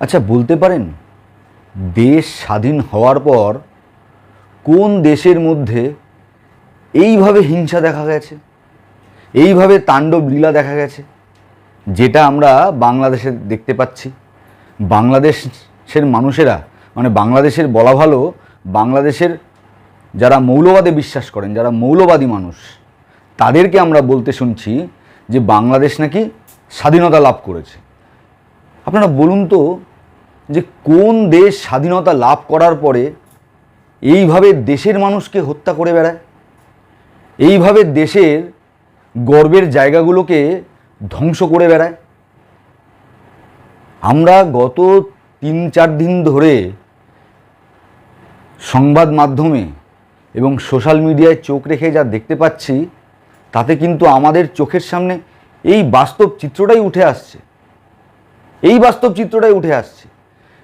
আচ্ছা, বলতে পারেন দেশ স্বাধীন হওয়ার পর কোন দেশের মধ্যে এইভাবে হিংসা দেখা গেছে, এইভাবে তাণ্ডব লীলা দেখা গেছে, যেটা আমরা বাংলাদেশে দেখতে পাচ্ছি? বাংলাদেশের মানুষেরা, মানে বাংলাদেশের বলা ভালো, বাংলাদেশের যারা মৌলবাদে বিশ্বাস করেন, যারা মৌলবাদী মানুষ, তাদেরকে আমরা বলতে শুনছি যে বাংলাদেশ নাকি স্বাধীনতা লাভ করেছে। আপনারা বলুন তো, যে কোন দেশ স্বাধীনতা লাভ করার পরে এইভাবে দেশের মানুষকে হত্যা করে বেড়ায়, এইভাবে দেশের গর্বের জায়গাগুলোকে ধ্বংস করে বেড়ায়? আমরা গত 3-4 দিন ধরে সংবাদ মাধ্যমে এবং সোশ্যাল মিডিয়ায় চোখ রেখে যা দেখতে পাচ্ছি, তাতে কিন্তু আমাদের চোখের সামনে এই বাস্তব চিত্রটাই উঠে আসছে। এই বাস্তব চিত্রটাই উঠে আসছে।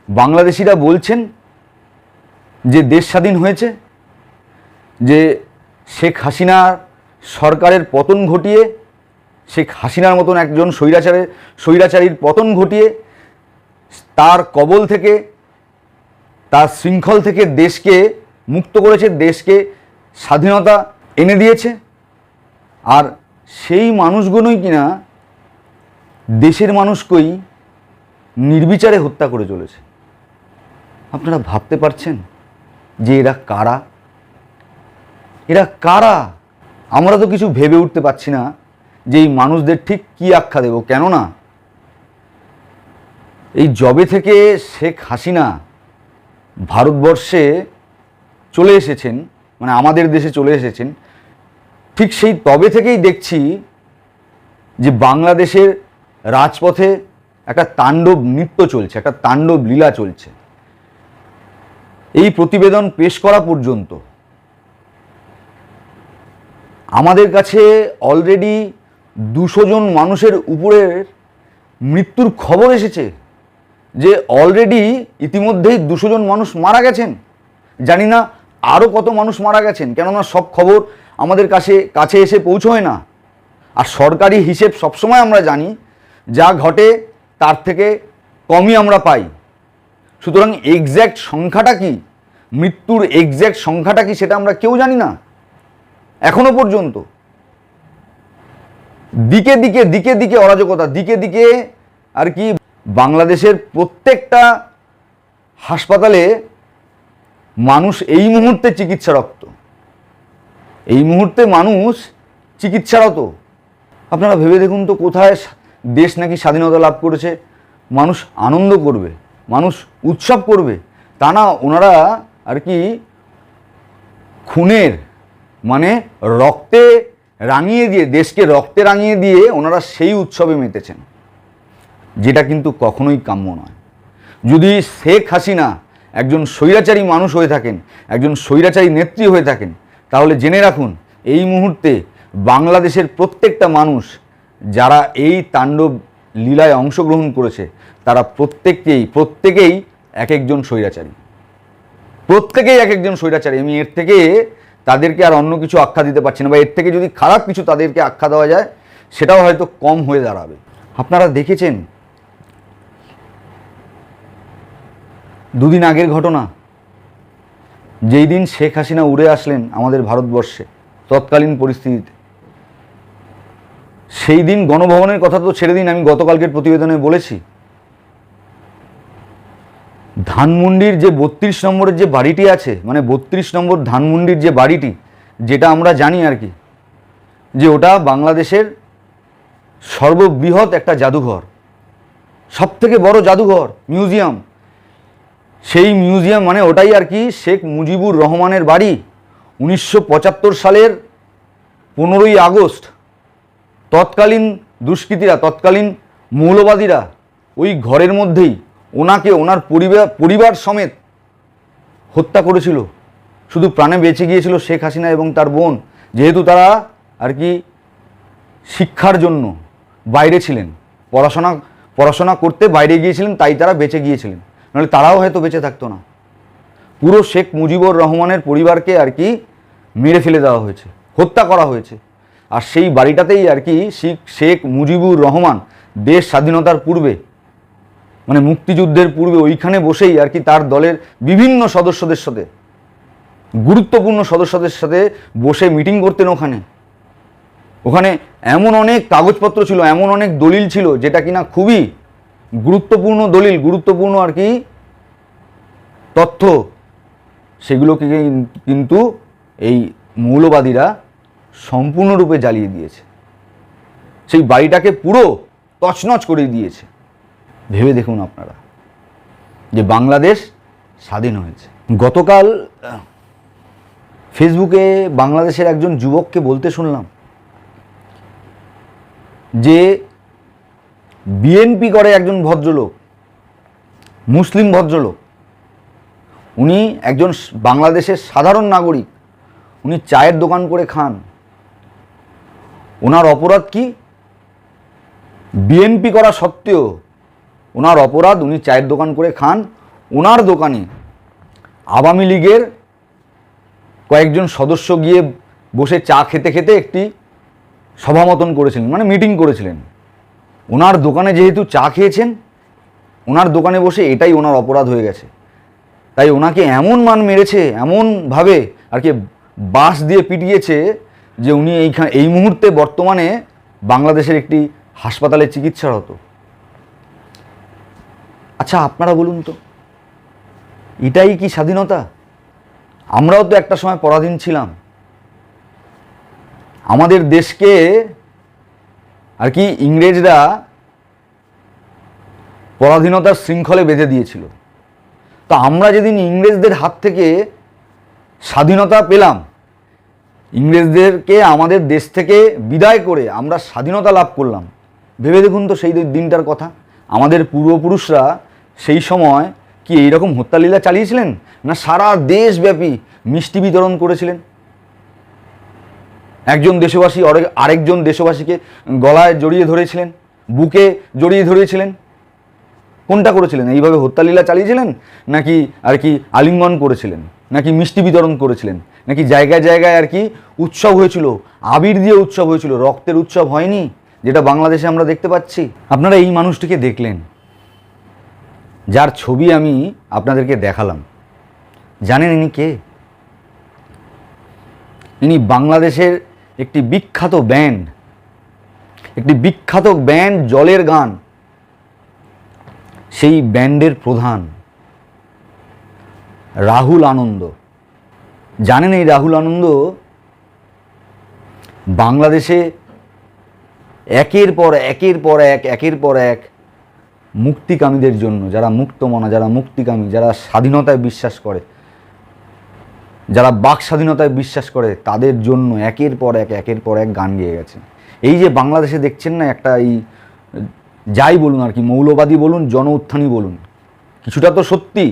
বাংলাদেশিরা বলছেন যে দেশ স্বাধীন হয়েছে, যে শেখ হাসিনার সরকারের পতন ঘটিয়ে, শেখ হাসিনার মতন একজন স্বৈরাচারীর পতন ঘটিয়ে তার কবল থেকে, তার শৃঙ্খল থেকে দেশকে মুক্ত করেছে, দেশকে স্বাধীনতা এনে দিয়েছে। আর সেই মানুষগুলোই কিনা দেশের মানুষকেই নির্বিচারে হত্যা করে চলেছে। আপনারা ভাবতে পারছেন যে এরা কারা? এরা কারা? আমরা তো কিছু ভেবে উঠতে পারছি না যে এই মানুষদের ঠিক কী আখ্যা দেব। কেননা এই জবে থেকে শেখ হাসিনা ভারতবর্ষে চলে এসেছেন, মানে আমাদের দেশে চলে এসেছেন, ঠিক সেই তবে থেকেই দেখছি যে বাংলাদেশের রাজপথে একটা তাণ্ডব নৃত্য চলছে, একটা তাণ্ডব লীলা চলছে। এই প্রতিবেদন পেশ করা পর্যন্ত আমাদের কাছে অলরেডি 200 জন মানুষের উপরের মৃত্যুর খবর এসেছে, যে অলরেডি ইতিমধ্যেই 200 জন মানুষ মারা গেছেন। জানি না আরও কত মানুষ মারা গেছেন, কেননা সব খবর আমাদের কাছে এসে পৌঁছয় না। আর সরকারি হিসেব সবসময় আমরা জানি, যা ঘটে তার থেকে কমই আমরা পাই। সুতরাং এক্স্যাক্ট সংখ্যাটা কি, মৃত্যুর এক্স্যাক্ট সংখ্যাটা কি, সেটা আমরা কেউ জানি না এখনো পর্যন্ত। দিকে দিকে দিকে দিকে অরাজকতা, দিকে দিকে আর কি বাংলাদেশের প্রত্যেকটা হাসপাতালে মানুষ এই মুহূর্তে চিকিৎসারত, এই মুহূর্তে মানুষ চিকিৎসারত। আপনারা ভেবে দেখুন তো, কোথায় দেশ নাকি স্বাধীনতা লাভ করেছে, মানুষ আনন্দ করবে, মানুষ উৎসব করবে, তা না, ওনারা আর কি খুনের, মানে রক্তে রাঙিয়ে দিয়ে, দেশকে রক্তে রাঙিয়ে দিয়ে ওনারা সেই উৎসবে মেতেছেন, যেটা কিন্তু কখনোই কাম্য নয়। যদি শেখ হাসিনা একজন স্বৈরাচারী মানুষ হয়ে থাকেন, একজন স্বৈরাচারী নেত্রী হয়ে থাকেন, তাহলে জেনে রাখুন এই মুহূর্তে বাংলাদেশের প্রত্যেকটা মানুষ যারা এই তাণ্ডব লীলায় অংশগ্রহণ করেছে, তারা প্রত্যেকেই এক একজন স্বৈরাচারী, প্রত্যেকেই এক একজন স্বৈরাচারী। আমি এর থেকে তাদেরকে আর অন্য কিছু আখ্যা দিতে পারছি না, বা এর থেকে যদি খারাপ কিছু তাদেরকে আখ্যা দেওয়া যায়, সেটাও হয়তো কম হয়ে দাঁড়াবে। আপনারা দেখেছেন 2 দিন আগের ঘটনা, যেই দিন শেখ হাসিনা উড়ে আসলেন আমাদের ভারতবর্ষে তৎকালীন পরিস্থিতিতে, সেই দিন গণভবনের কথা তো ছেড়ে দিন, আমি গতকালকের প্রতিবেদনে বলেছি, ধানমন্ডির যে 32 নম্বরের যে বাড়িটি আছে, মানে 32 নম্বর ধানমন্ডির যে বাড়িটি, যেটা আমরা জানি আর কি, যে ওটা বাংলাদেশের সর্ববৃহৎ একটা জাদুঘর, সবথেকে বড় জাদুঘর, মিউজিয়াম। সেই মিউজিয়াম, মানে ওটাই আর কি শেখ মুজিবুর রহমানের বাড়ি। 1975 সালের 15ই আগস্ট তৎকালীন দুষ্কৃতীরা, তৎকালীন মৌলবাদীরা ওই ঘরের মধ্যেই ওনাকে, ওনার পরিবার সমেত হত্যা করেছিল। শুধু প্রাণে বেঁচে গিয়েছিল শেখ হাসিনা এবং তার বোন, যেহেতু তারা আর কি শিক্ষার জন্য বাইরে ছিলেন, পড়াশোনা করতে বাইরে গিয়েছিলেন, তাই তারা বেঁচে গিয়েছিলেন, নাহলে তারাও হয়তো বেঁচে থাকতো না। পুরো শেখ মুজিবুর রহমানের পরিবারকে আর কি মেরে ফেলে দেওয়া হয়েছে, হত্যা করা হয়েছে। আর সেই বাড়িটাতেই আর কি শেখ মুজিবুর রহমান দেশ স্বাধীনতার পূর্বে মানে মুক্তিযুদ্ধের পূর্বে ওইখানে বসেই আর কি তার দলের বিভিন্ন সদস্যদের সাথে, গুরুত্বপূর্ণ সদস্যদের সাথে বসে মিটিং করতেন। ওখানে ওখানে এমন অনেক কাগজপত্র ছিল, এমন অনেক দলিল ছিল যেটা কিনা খুবই গুরুত্বপূর্ণ দলিল, গুরুত্বপূর্ণ আর কি তথ্য, সেগুলোকে কিন্তু এই মৌলবাদীরা সম্পূর্ণরূপে জ্বালিয়ে দিয়েছে। সেই বাড়িটাকে পুরো তছনছ করে দিয়েছে। ভেবে দেখুন আপনারা যে বাংলাদেশ স্বাধীন হয়েছে। গতকাল ফেসবুকে বাংলাদেশের একজন যুবককে বলতে শুনলাম যে বিএনপি করে একজন ভদ্রলোক, মুসলিম ভদ্রলোক, উনি একজন বাংলাদেশের সাধারণ নাগরিক, উনি চায়ের দোকান করে খান। ওনার অপরাধ কি? বিএনপি করা সত্ত্বেও ওনার অপরাধ, উনি চায়ের দোকান করে খান। ওনার দোকানে আওয়ামী লীগের কয়েকজন সদস্য গিয়ে বসে চা খেতে খেতে একটি সভা মতন করেছিলেন, মানে মিটিং করেছিলেন। ওনার দোকানে যেহেতু চা খেয়েছেন, ওনার দোকানে বসে, এটাই ওনার অপরাধ হয়ে গেছে। তাই ওনাকে এমন মান মেরেছে, এমনভাবে আর কি বাঁশ দিয়ে পিটিয়েছে যে উনি এই মুহূর্তে বর্তমানে বাংলাদেশের একটি হাসপাতালে চিকিৎসারত। আচ্ছা আপনারা বলুন তো, এটাই কি স্বাধীনতা? আমরাও তো একটা সময় পরাধীন ছিলাম। আমাদের দেশকে আর কি ইংরেজরা পরাধীনতার শৃঙ্খলে বেঁধে দিয়েছিল। তো আমরা যেদিন ইংরেজদের হাত থেকে স্বাধীনতা পেলাম, ইংরেজদেরকে আমাদের দেশ থেকে বিদায় করে আমরা স্বাধীনতা লাভ করলাম, ভেবে দেখুন তো সেই দিনটার কথা। আমাদের পূর্বপুরুষরা সেই সময় কি এইরকম হত্যালীলা চালিয়েছিলেন? না সারা দেশব্যাপী মিষ্টি বিতরণ করেছিলেন। একজন দেশবাসী আরেকজন দেশবাসীকে গলায় জড়িয়ে ধরেছিলেন, বুকে জড়িয়ে ধরেছিলেন। কোনটা করেছিলেন? এইভাবে হত্যালীলা চালিয়েছিলেন, নাকি আর কি আলিঙ্গন করেছিলেন, নাকি মিষ্টি বিতরণ করেছিলেন, নাকি জায়গায় জায়গায় আর কি উৎসব হয়েছিল, আবির দিয়ে উৎসব হয়েছিল, রক্তের উৎসব হয়নি, যেটা বাংলাদেশে আমরা দেখতে পাচ্ছি? আপনারা এই মানুষটিকে দেখলেন, যার ছবি আমি আপনাদেরকে দেখালাম। জানেন ইনি কে? ইনি বাংলাদেশের একটি বিখ্যাত ব্যান্ড, জলের গান, সেই ব্যান্ডের প্রধান রাহুল আনন্দ। জানেন এই রাহুল আনন্দ বাংলাদেশে একের পর এক মুক্তিকামীদের জন্য, যারা মুক্তমনা, যারা মুক্তিকামী, যারা স্বাধীনতায় বিশ্বাস করে, যারা বাক স্বাধীনতায় বিশ্বাস করে, তাদের জন্য একের পর এক গান গেয়ে গেছে। এই যে বাংলাদেশে দেখছেন না, একটা এই যাই বলুন আর কি, মৌলবাদী বলুন, জন উত্থানী বলুন, কিছুটা তো সত্যি,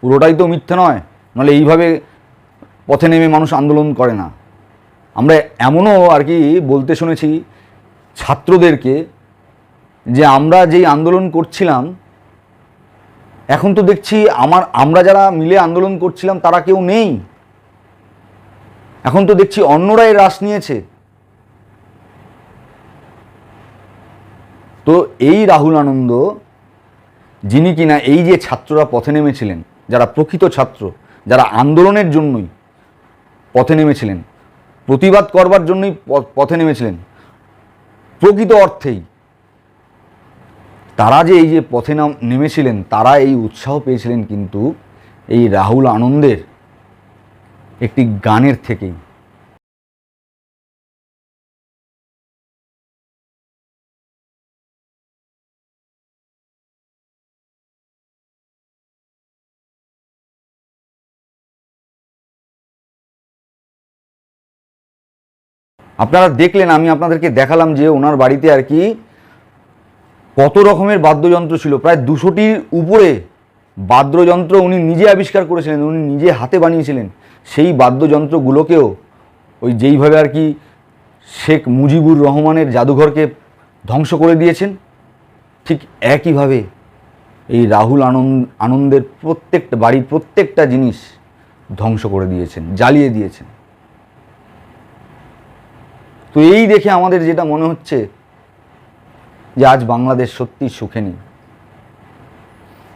পুরোটাই তো মিথ্যে নয়, নাহলে এইভাবে পথে নেমে মানুষ আন্দোলন করে না। আমরা এমনও আর কি বলতে শুনেছি ছাত্রদেরকে যে আমরা যেই আন্দোলন করছিলাম, এখন তো দেখছি আমরা যারা মিলে আন্দোলন করছিলাম তারা কেউ নেই। এখন তো দেখছি অন্যরাই রাশ নিয়েছে। তো এই রাহুল আনন্দ, যিনি কিনা এই যে ছাত্ররা পথে নেমেছিলেন, যারা প্রকৃত ছাত্র, যারা আন্দোলনের জন্যই পথে নেমেছিলেন, প্রতিবাদ করবার জন্যই পথে নেমেছিলেন প্রকৃত অর্থেই, তারা যে এই যে পথে নেমেছিলেন, তারা এই উৎসাহ পেয়েছিলেন কিন্তু এই রাহুল আনন্দের একটি গানের থেকেই। আপনারা দেখলেন, আমি আপনাদেরকে দেখালাম যে ওনার বাড়িতে আর কি কত রকমের বাদ্যযন্ত্র ছিল, প্রায় 200টির উপরে বাদ্যযন্ত্র উনি নিজে আবিষ্কার করেছিলেন, উনি নিজে হাতে বানিয়েছিলেন। সেই বাদ্যযন্ত্রগুলোকেও ওই যেইভাবে আর কি শেখ মুজিবুর রহমানের জাদুঘরকে ধ্বংস করে দিয়েছেন, ঠিক একইভাবে এই রাহুল আনন্দের প্রত্যেকটা বাড়ির প্রত্যেকটা জিনিস ধ্বংস করে দিয়েছেন, জ্বালিয়ে দিয়েছেন। তো এই দেখে আমাদের যেটা মনে হচ্ছে যে আজ বাংলাদেশ সত্যি সুখে নেই।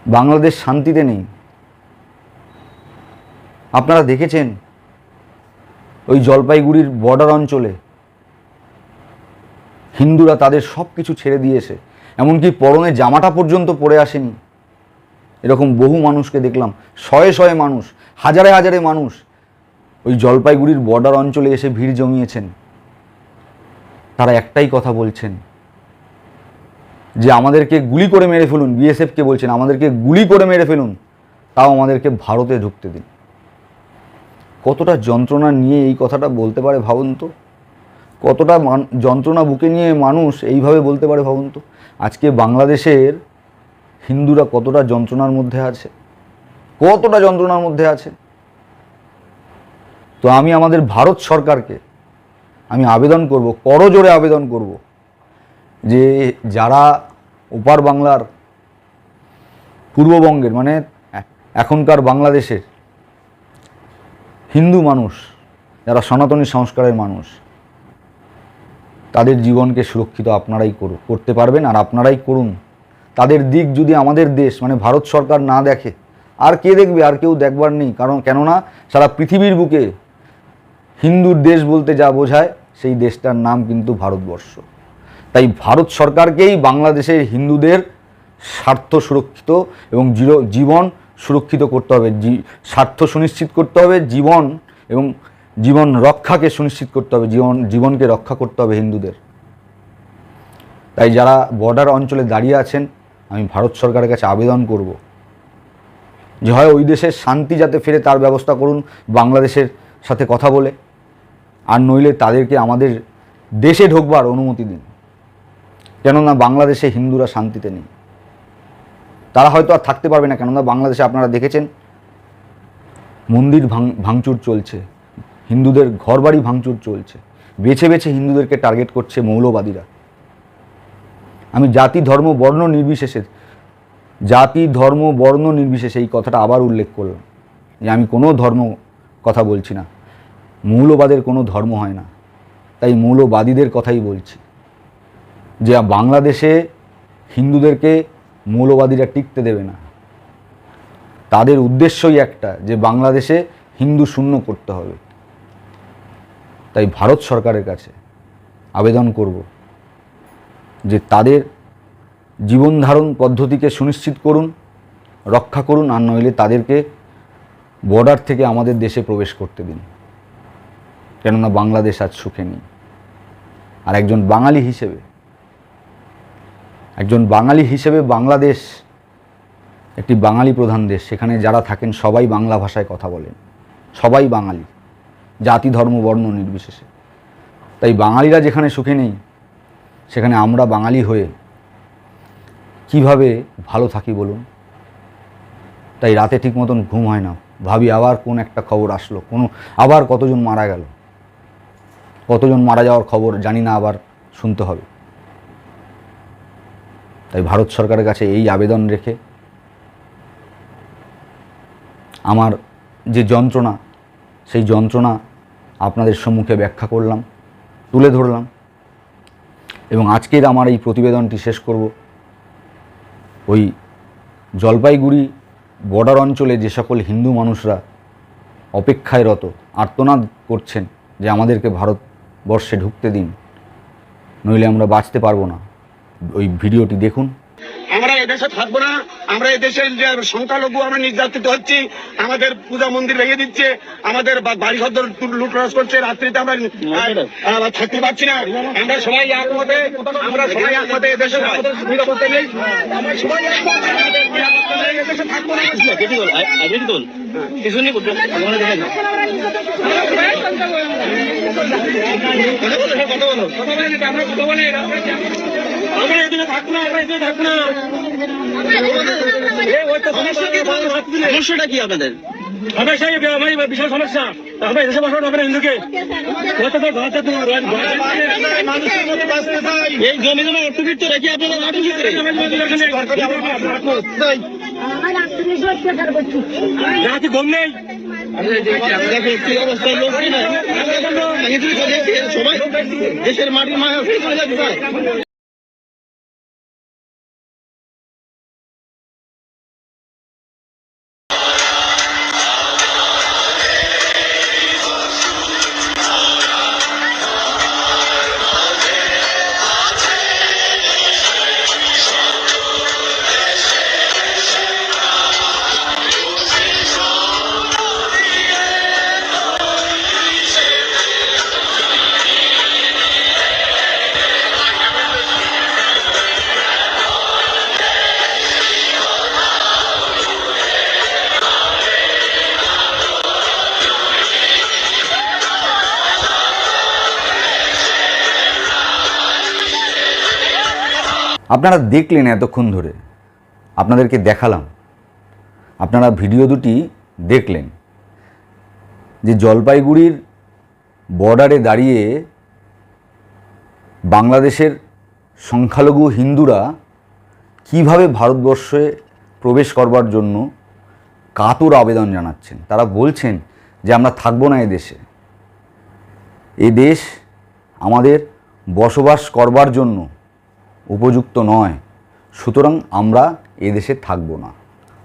বাংলাদেশ শান্তিতে নেই। আপনারা দেখেছেন ওই জলপাইগুড়ির বর্ডার অঞ্চলে হিন্দুরা তাদের সব কিছু ছেড়ে দিয়েছে, এমনকি পরনে জামাটা পর্যন্ত পরে আসেনি। এরকম বহু মানুষকে দেখলাম, শয়ে শয়ে মানুষ, হাজারে হাজারে মানুষ ওই জলপাইগুড়ির বর্ডার অঞ্চলে এসে ভিড় জমিয়েছেন। তারা একটাই কথা বলছেন যে আমাদেরকে গুলি করে মেরে ফেলুন, বিএসএফকে বলছেন আমাদেরকে গুলি করে মেরে ফেলুন, তাও আমাদেরকে ভারতে ঢুকতে দিন। কতটা যন্ত্রণা নিয়ে এই কথাটা বলতে পারে ভাবুন তো, কতটা যন্ত্রণা বুকে নিয়ে মানুষ এইভাবে বলতে পারে ভাবুন তো। আজকে বাংলাদেশের হিন্দুরা কতটা যন্ত্রণার মধ্যে আছে, কতটা যন্ত্রণার মধ্যে আছে। তো আমি আমাদের ভারত সরকারকে আমি আবেদন করব, করজোড়ে আবেদন করব, যে যারা ওপার বাংলার, পূর্ববঙ্গের মানে এখনকার বাংলাদেশের হিন্দু মানুষ, যারা সনাতনী সংস্কারের মানুষ, তাদের জীবনকে সুরক্ষিত আপনারাই করতে পারবেন, আর আপনারাই করুন। তাদের দিক যদি আমাদের দেশ মানে ভারত সরকার না দেখে, আর কে দেখবে? আর কেউ দেখবার নেই। কেননা সারা পৃথিবীর বুকে হিন্দুর দেশ বলতে যা বোঝায় সেই দেশটার নাম কিন্তু ভারতবর্ষ। তাই ভারত সরকারকেই বাংলাদেশের হিন্দুদের স্বার্থ সুরক্ষিত এবং জীবন সুরক্ষিত করতে হবে, স্বার্থ সুনিশ্চিত করতে হবে, জীবন এবং জীবন রক্ষাকে সুনিশ্চিত করতে হবে, জীবনকে রক্ষা করতে হবে হিন্দুদের। তাই যারা বর্ডার অঞ্চলে দাঁড়িয়ে আছেন, আমি ভারত সরকারের কাছে আবেদন করব যে হয় ওই দেশের শান্তি যাতে ফেরে তার ব্যবস্থা করুন বাংলাদেশের সাথে কথা বলে, আর নইলে তাদেরকে আমাদের দেশে ঢোকবার অনুমতি দিন। কেননা বাংলাদেশে হিন্দুরা শান্তিতে নেই, তারা হয়তো আর থাকতে পারবে না। কেননা বাংলাদেশে আপনারা দেখেছেন মন্দির ভাঙচুর চলছে, হিন্দুদের ঘরবাড়ি ভাঙচুর চলছে, বেছে বেছে হিন্দুদেরকে টার্গেট করছে মৌলবাদীরা। আমি জাতি ধর্ম বর্ণ নির্বিশেষে এই কথাটা আবার উল্লেখ করলাম যে আমি কোনো ধর্ম কথা বলছি না, মৌলবাদের কোনো ধর্ম হয় না। তাই মৌলবাদীদের কথাই বলছি যে বাংলাদেশে হিন্দুদেরকে মৌলবাদীরা টিকতে দেবে না। তাদের উদ্দেশ্যই একটা, যে বাংলাদেশে হিন্দু শূন্য করতে হবে। তাই ভারত সরকারের কাছে আবেদন করব যে তাদের জীবনধারণ পদ্ধতিকে সুনিশ্চিত করুন, রক্ষা করুন, আর নইলে তাদেরকে বর্ডার থেকে আমাদের দেশে প্রবেশ করতে দিন। কেননা বাংলাদেশ আজ সুখে নেই। আর একজন বাঙালি হিসেবে বাংলাদেশ একটি বাঙালি প্রধান দেশ। সেখানে যারা থাকেন সবাই বাংলা ভাষায় কথা বলেন, সবাই বাঙালি, জাতি ধর্ম বর্ণ নির্বিশেষে। তাই বাঙালিরা যেখানে সুখে নেই, সেখানে আমরা বাঙালি হয়ে কিভাবে ভালো থাকি বলুন? তাই রাতে ঠিক মতন ঘুম হয় না, ভাবি আবার কোন একটা খবর আসলো, আবার কতজন মারা গেল, কতজন মারা যাওয়ার খবর জানি না আবার শুনতে হবে। তাই ভারত সরকারের কাছে এই আবেদন রেখে আমার যে যন্ত্রণা, সেই যন্ত্রণা আপনাদের সম্মুখে ব্যাখ্যা করলাম, তুলে ধরলাম, এবং আজকের আমার এই প্রতিবেদনটি শেষ করব ওই জলপাইগুড়ি বর্ডার অঞ্চলে যে সকল হিন্দু মানুষরা অপেক্ষায় রত, আর্তনাদ করছেন যে আমাদেরকে ভারতবর্ষে ঢুকতে দিন, নইলে আমরা বাঁচতে পারবো না। ওই ভিডিওটি দেখুন। আমরা এদেশে থাকবো না, আমরা এদেশের যে সংখ্যালঘু আমরা নির্যাতিত হচ্ছি, আমাদের পূজা মন্দির ভেঙে দিচ্ছে, আমাদের বাড়ি ঘর লুটরাজ করছে, রাত্রিতে আমরা থাকতে পারছি না। আমরা সবাই একমতে এদেশে নিরাপত্তা নেই, আমরা সবাই এদেশে থাকবো না। কিছু নেই কথা বলো আমরা এদিকে থাকবো না, আমরা এদিকে থাকবো না। সমস্যাটা কি আপনাদের? বিশাল সমস্যা। আমরা এদেশে বসানো হবে না হিন্দুকে। এই জমি জমা অর্থবিত্ত রেখে আপনারা রাতে ঘুম নেই। সবাই দেশের মাটির মায়া আপনারা দেখলেন এতক্ষণ ধরে, আপনাদেরকে দেখালাম, আপনারা ভিডিও দুটি দেখলেন যে জলপাইগুড়ির বর্ডারে দাঁড়িয়ে বাংলাদেশের সংখ্যালঘু হিন্দুরা কিভাবে ভারতবর্ষে প্রবেশ করবার জন্য কাতর আবেদন জানাচ্ছেন। তারা বলছেন যে আমরা থাকবো না এদেশে, এ দেশ আমাদের বসবাস করবার জন্য উপযুক্ত নয়, সুতরাং আমরা এদেশে থাকবো না,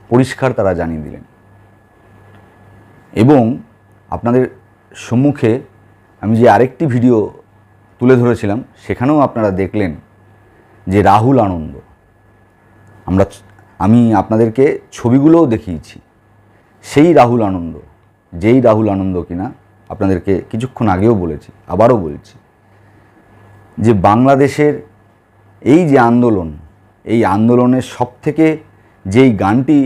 পরিষ্কার তারা জানিয়ে দিলেন। এবং আপনাদের সম্মুখে আমি যে আরেকটি ভিডিও তুলে ধরেছিলাম সেখানেও আপনারা দেখলেন যে রাহুল আনন্দ, আমি আপনাদেরকে ছবিগুলোও দেখিয়েছি, সেই রাহুল আনন্দ, যেই রাহুল আনন্দ কিনা আপনাদেরকে কিছুক্ষণ আগেও বলেছি, আবারও বলছি, যে বাংলাদেশের এই যে আন্দোলন, এই আন্দোলনের সবথেকে যেই গানটি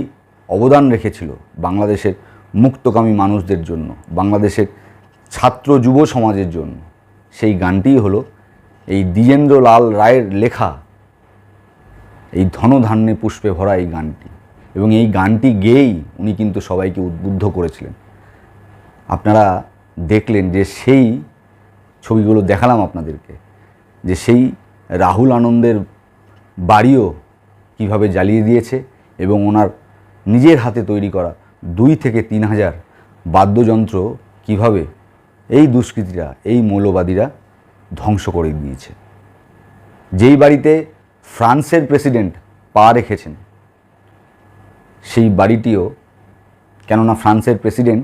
অবদান রেখেছিল বাংলাদেশের মুক্তকামী মানুষদের জন্য, বাংলাদেশের ছাত্র যুব সমাজের জন্য, সেই গানটিই হলো এই দ্বিজেন্দ্রলাল রায়ের লেখা এই ধনধান্যে পুষ্পে ভরা এই গানটি। এবং এই গানটি গেয়েই উনি কিন্তু সবাইকে উদ্বুদ্ধ করেছিলেন। আপনারা দেখলেন যে সেই ছবিগুলো দেখালাম আপনাদেরকে, যে সেই রাহুল আনন্দের বাড়িও কিভাবে জ্বালিয়ে দিয়েছে এবং ওনার নিজের হাতে তৈরি করা 2 থেকে 3 হাজার বাদ্যযন্ত্র কিভাবে এই দুষ্কৃতীরা, এই মৌলবাদীরা ধ্বংস করে দিয়েছে। যেই বাড়িতে ফ্রান্সের প্রেসিডেন্ট পা রেখেছেন সেই বাড়িটিও, কেননা ফ্রান্সের প্রেসিডেন্ট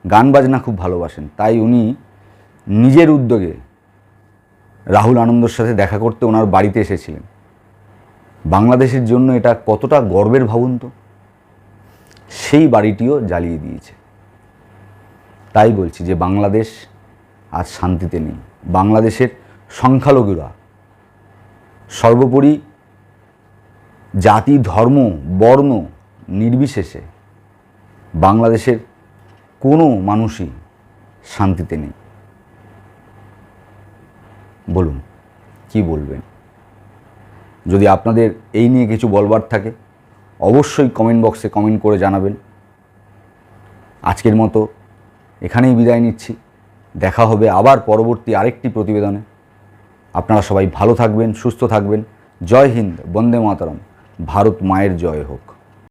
গান বাজনা খুব ভালোবাসেন, তাই উনি নিজের উদ্যোগে রাহুল আনন্দর সাথে দেখা করতে ওনার বাড়িতে এসেছিলেন। বাংলাদেশের জন্য এটা কতটা গর্বের ভাবুন তো। সেই বাড়িটিও জ্বালিয়ে দিয়েছে। তাই বলছি যে বাংলাদেশ আজ শান্তিতে নেই। বাংলাদেশের সংখ্যালঘুরা সর্বোপরি জাতি, ধর্ম, বর্ণ নির্বিশেষে বাংলাদেশের কোনো মানুষই শান্তিতে নেই। বলুন কি বলবেন? যদি আপনাদের এই নিয়ে কিছু বলবার থাকে অবশ্যই কমেন্ট বক্সে কমেন্ট করে জানাবেন। আজকের মতো এখানেই বিদায় নিচ্ছি। দেখা হবে আবার পরবর্তী আরেকটি প্রতিবেদনে। আপনারা সবাই ভালো থাকবেন, সুস্থ থাকবেন। জয় হিন্দ, বন্দে মাতরম, ভারত মায়ের জয় হোক।